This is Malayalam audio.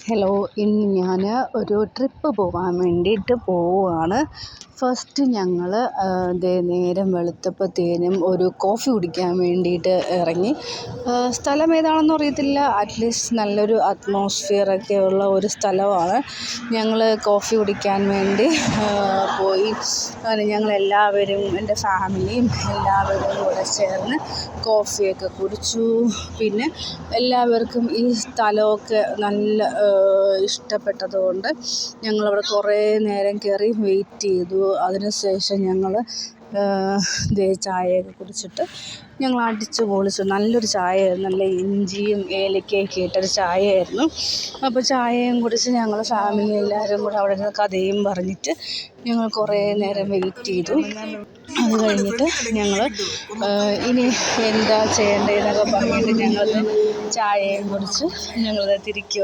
ഹലോ, ഇന്ന് ഞാൻ ഒരു ട്രിപ്പ് പോകാൻ വേണ്ടിയിട്ട് പോവുകയാണ്. ഫസ്റ്റ് ഞങ്ങൾ നേരം വെളുത്തപ്പോഴത്തേനും ഒരു കോഫി കുടിക്കാൻ വേണ്ടിയിട്ട് ഇറങ്ങി. സ്ഥലം ഏതാണെന്ന് അറിയത്തില്ല, അറ്റ്ലീസ്റ്റ് നല്ലൊരു അറ്റ്മോസ്ഫിയറൊക്കെ ഉള്ള ഒരു സ്ഥലമാണ്. ഞങ്ങൾ കോഫി കുടിക്കാൻ വേണ്ടി പോയി. അങ്ങനെ ഞങ്ങളെല്ലാവരും, എൻ്റെ ഫാമിലിയും എല്ലാവരും കൂടെ ചേർന്ന് കോഫിയൊക്കെ കുടിച്ചു. പിന്നെ എല്ലാവർക്കും ഈ സ്ഥലമൊക്കെ നല്ല ഇഷ്ടപ്പെട്ടതുകൊണ്ട് ഞങ്ങളവിടെ കുറേ നേരം കയറി വെയിറ്റ് ചെയ്തു. അതിനുശേഷം ഞങ്ങൾ ചായയൊക്കെ കുടിച്ചിട്ട് ഞങ്ങൾ അടിച്ച് പൊളിച്ചു. നല്ലൊരു ചായയായിരുന്നു, നല്ല ഇഞ്ചിയും ഏലക്കയൊക്കെ ഇട്ടൊരു ചായയായിരുന്നു. അപ്പോൾ ചായയും കുടിച്ച് ഞങ്ങൾ ഫാമിലി എല്ലാവരും കൂടെ അവിടെ നിന്ന് കഥയും പറഞ്ഞിട്ട് ഞങ്ങൾ കുറേ നേരം വെയിറ്റ് ചെയ്തു. അത് കഴിഞ്ഞിട്ട് ഞങ്ങൾ ഇനി എന്താ ചെയ്യേണ്ടതെന്നൊക്കെ പറഞ്ഞിട്ട് ഞങ്ങൾ ചായയും കുടിച്ച് ഞങ്ങൾ തിരിക്കുക.